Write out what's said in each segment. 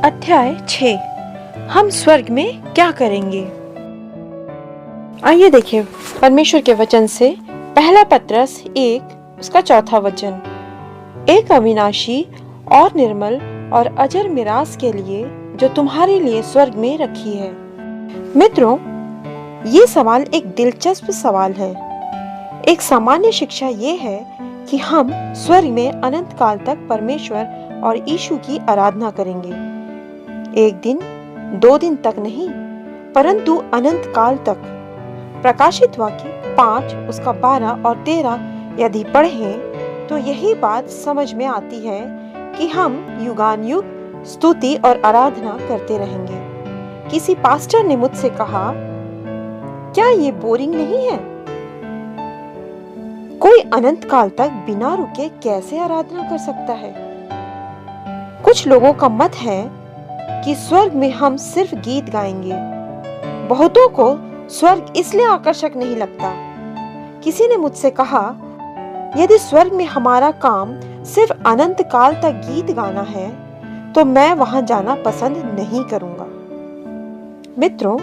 अध्याय 6 हम स्वर्ग में क्या करेंगे। आइए देखिए परमेश्वर के वचन से पहला पत्रस 1 उसका 4 वचन। एक अविनाशी और निर्मल और अजर मिरास के लिए जो तुम्हारे लिए स्वर्ग में रखी है। मित्रों, ये सवाल एक दिलचस्प सवाल है। एक सामान्य शिक्षा ये है कि हम स्वर्ग में अनंत काल तक परमेश्वर और यीशु की आराधना करेंगे। एक दिन, 2 दिन तक नहीं, परंतु अनंत काल तक। प्रकाशित वाक्य 5 उसका 12 और 13 यदि पढ़ें तो यही बात समझ में आती है कि हम युगानुयुग स्तुति और आराधना करते रहेंगे। किसी पास्टर ने मुझसे कहा, क्या ये बोरिंग नहीं है? कोई अनंत काल तक बिना रुके कैसे आराधना कर सकता है? कुछ लोगों का मत है कि स्वर्ग में हम सिर्फ गीत गाएंगे। बहुतों को स्वर्ग इसलिए आकर्षक नहीं लगता। किसी ने मुझसे कहा, यदि स्वर्ग में हमारा काम सिर्फ अनंत काल तक गीत गाना है तो मैं वहां जाना पसंद नहीं करूंगा। मित्रों,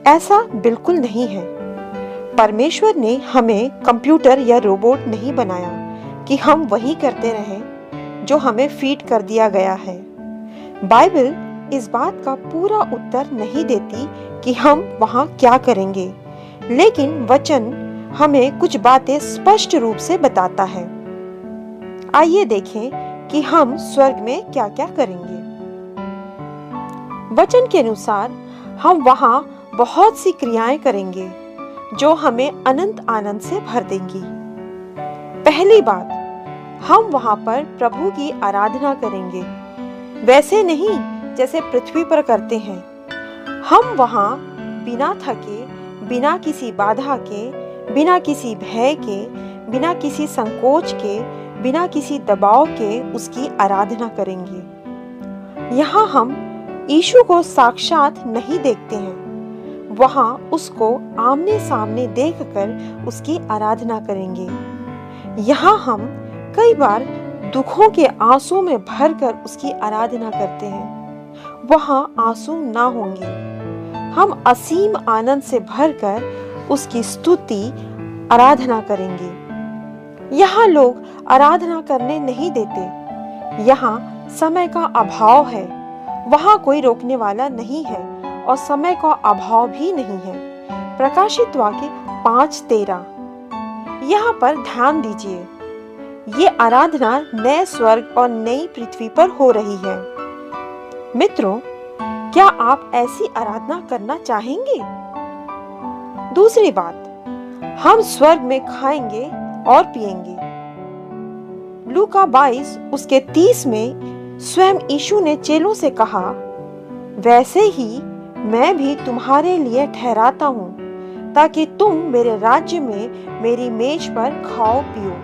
ऐसा बिल्कुल नहीं है। परमेश्वर ने हमें कंप्यूटर या रोबोट नहीं बनाया कि हम वही करते रहें जो हमें फीड कर दिया गया है। बाइबल इस बात का पूरा उत्तर नहीं देती कि हम वहां क्या करेंगे, लेकिन वचन हमें कुछ बातें स्पष्ट रूप से बताता है। आइए देखें कि हम स्वर्ग में क्या क्या करेंगे। वचन के अनुसार हम वहां बहुत सी क्रियाएं करेंगे जो हमें अनंत आनंद से भर देंगी। पहली बात, हम वहां पर प्रभु की आराधना करेंगे, वैसे नहीं जैसे पृथ्वी पर करते हैं। हम वहां बिना थके, बिना किसी बाधा के, बिना किसी भय के, बिना किसी संकोच के, बिना किसी दबाव के उसकी आराधना करेंगे। यहाँ हम यीशु को साक्षात नहीं देखते हैं, वहां उसको आमने सामने देखकर उसकी आराधना करेंगे। यहाँ हम कई बार दुखों के आंसू में भरकर उसकी आराधना करते हैं, वहां आंसू ना होंगे। हम असीम आनंद से भरकर उसकी स्तुति आराधना करेंगे। यहाँ लोग आराधना करने नहीं देते। यहाँ समय का अभाव है, वहां कोई रोकने वाला नहीं है और समय का अभाव भी नहीं है। प्रकाशित वाक्य 5:13। यहाँ पर ध्यान दीजिए, ये आराधना नए स्वर्ग और नई पृथ्वी पर हो रही है। मित्रों, क्या आप ऐसी आराधना करना चाहेंगे? दूसरी बात, हम स्वर्ग में खाएंगे और पिएंगे। लूका 22 उसके 30 में स्वयं यीशु ने चेलों से कहा, वैसे ही मैं भी तुम्हारे लिए ठहराता हूँ ताकि तुम मेरे राज्य में मेरी मेज पर खाओ पियो।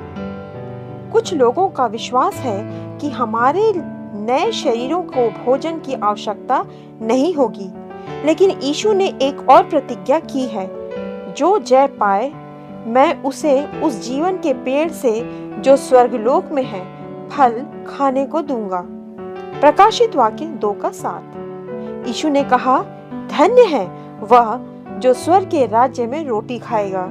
कुछ लोगों का विश्वास है कि हमारे नए शरीरों को भोजन की आवश्यकता नहीं होगी, लेकिन यीशु ने एक और प्रतिज्ञा की है, जो जय पाए मैं उसे उस जीवन के पेड़ से जो स्वर्गलोक में है फल खाने को दूंगा। प्रकाशित वाक्य 2:7। यीशु ने कहा, धन्य है वह जो स्वर्ग के राज्य में रोटी खाएगा।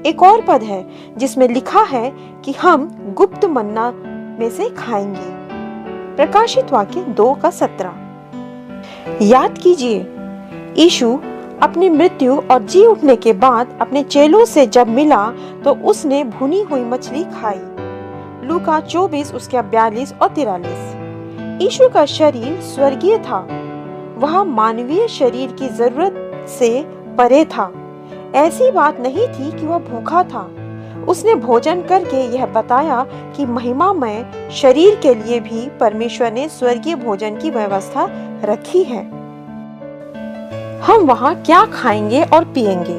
एक और पद है जिसमें लिखा है कि हम गुप्त मन्ना में से खाएंगे। प्रकाशित वाक्य 2:17। याद कीजिए, यीशु अपनी मृत्यु और जी उठने के बाद अपने चेलों से जब मिला तो उसने भुनी हुई मछली खाई। लूका 24 उसके 42 और 43। यीशु का शरीर स्वर्गीय था, वह मानवीय शरीर की जरूरत से परे था। ऐसी बात नहीं थी कि वह भूखा था। उसने भोजन करके यह बताया कि महिमामय शरीर के लिए भी परमेश्वर ने स्वर्गीय भोजन की व्यवस्था रखी है। हम वहां क्या खाएंगे और पिएंगे?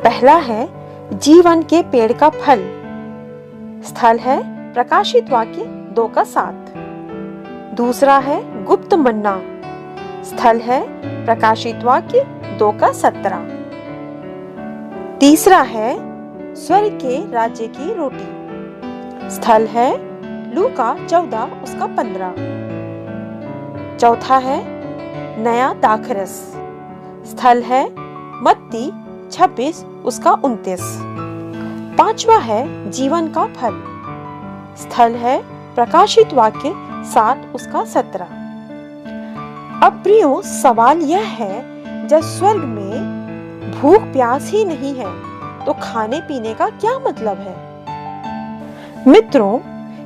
पहला है जीवन के पेड़ का फल। स्थल है प्रकाशित वाक्य 2:7। दूसरा है गुप्त मन्ना। स्थल है प्रकाशित वाक्य 2:17। तीसरा है स्वर्ग के राज्य की रोटी। स्थल है लूका 14 उसका 15। चौथा है नया दाखरस। स्थल है मत्ती 26 उसका 29। पांचवा है जीवन का फल। स्थल है प्रकाशित वाक्य 7 उसका 17। अब प्रियो, सवाल यह है, जब स्वर्ग में भूख प्यास ही नहीं है तो खाने पीने का क्या मतलब है? मित्रों,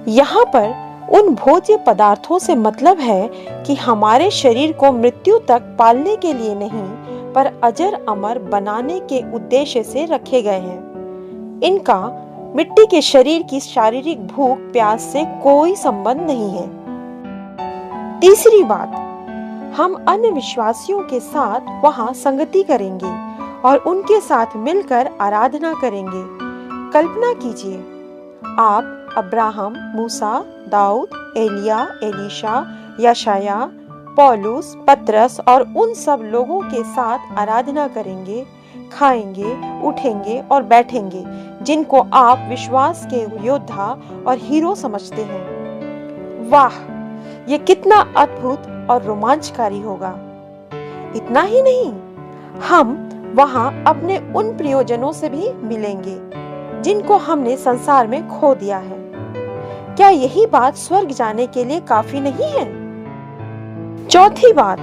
यहाँ पर उन भोज्य पदार्थों से मतलब है कि हमारे शरीर को मृत्यु तक पालने के लिए नहीं, पर अजर अमर बनाने के उद्देश्य से रखे गए हैं। इनका मिट्टी के शरीर की शारीरिक भूख प्यास से कोई संबंध नहीं है। तीसरी बात, हम अन्य विश्वासियों के साथ वहां संगति करेंगे और उनके साथ मिलकर आराधना करेंगे। कल्पना कीजिए, आप अब्राहम, मूसा, दाऊद, एलिया, एलीशा, यशाया, पौलुस, पतरस और उन सब लोगों के साथ आराधना करेंगे, खाएंगे, उठेंगे और बैठेंगे, जिनको आप विश्वास के योद्धा और हीरो समझते हैं। वाह, ये कितना अद्भुत और रोमांचकारी होगा। इतना ही नहीं, हम वहां अपने उन प्रियजनों से भी मिलेंगे जिनको हमने संसार में खो दिया है। क्या यही बात स्वर्ग जाने के लिए काफी नहीं है? चौथी बात,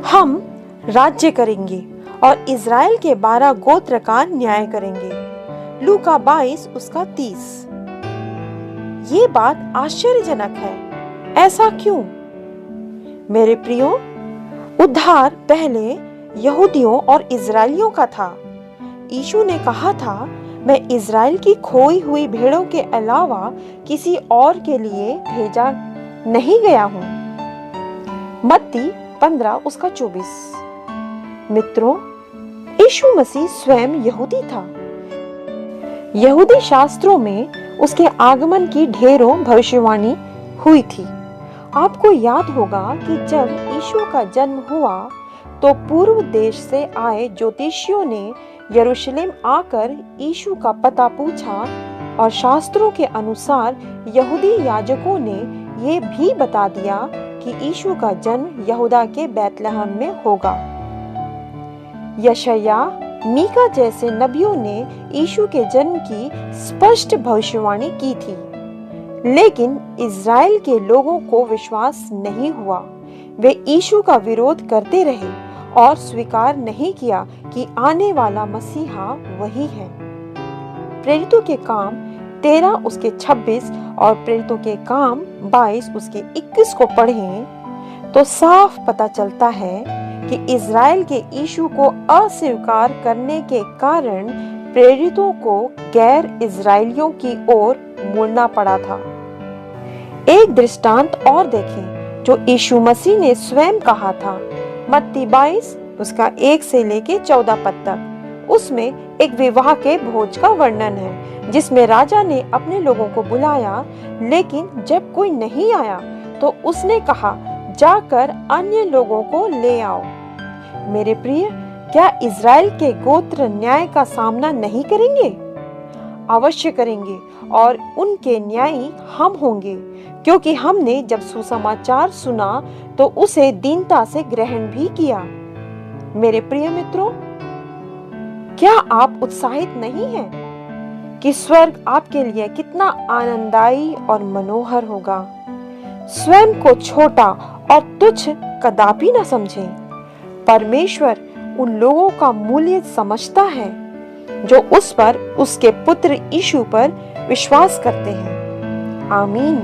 हम राज्य करेंगे और इज़राइल के 12 गोत्र का न्याय करेंगे। लूका 22 उसका 30। ये बात आश्चर्यजनक है। ऐसा क्यों? मेरे प्रियो, उद्धार पहले यहूदियों और इज़राइलियों का था। यीशु ने कहा था, मैं इज़राइल की खोई हुई भेड़ों के अलावा किसी और के लिए भेजा नहीं गया हूँ। मत्ती 15 उसका 24। मित्रों, यीशु मसीह स्वयं यहूदी था। यहूदी शास्त्रों में उसके आगमन की ढेरों भविष्यवाणी हुई थी। आपको याद होगा कि जब यीशु का जन्म हुआ तो पूर्व देश से आए ज्योतिषियों ने यरूशलेम आकर यीशु का पता पूछा और शास्त्रों के अनुसार यहूदी याजकों ने ये भी बता दिया कि यीशु का जन्म यहूदा के बैतलहम में होगा। यशाया, मीका जैसे नबियों ने यीशु के जन्म की स्पष्ट भविष्यवाणी की थी, लेकिन इज़राइल के लोगों को विश्वास नहीं हुआ। वे यीशु का विरोध करते रहे और स्वीकार नहीं किया कि आने वाला मसीहा वही है। प्रेरितों के काम 13 उसके 26 और प्रेरितों के काम 22 उसके 21 को पढ़ें तो साफ पता चलता है कि इज़राइल के यीशु को अस्वीकार करने के कारण प्रेरितों को गैर इज़राइलियों की ओर मुड़ना पड़ा था। एक दृष्टांत और देखें जो यीशु मसीह ने स्वयं कहा था। मत्ती 22 उसका 1 से लेके 14 पद तक। उसमें एक विवाह के भोज का वर्णन है जिसमें राजा ने अपने लोगों को बुलाया, लेकिन जब कोई नहीं आया तो उसने कहा, जाकर अन्य लोगों को ले आओ। मेरे प्रिय, क्या इज़राइल के गोत्र न्याय का सामना नहीं करेंगे? अवश्य करेंगे और उनके न्यायी हम होंगे, क्योंकि हमने जब सुसमाचार सुना तो उसे दीनता से ग्रहण भी किया। मेरे प्रिय मित्रों, क्या आप उत्साहित नहीं हैं कि स्वर्ग आपके लिए कितना आनंददायी और मनोहर होगा? स्वयं को छोटा और तुच्छ कदापि न समझें। परमेश्वर उन लोगों का मूल्य समझता है जो उस पर, उसके पुत्र यीशु पर विश्वास करते हैं। आमीन।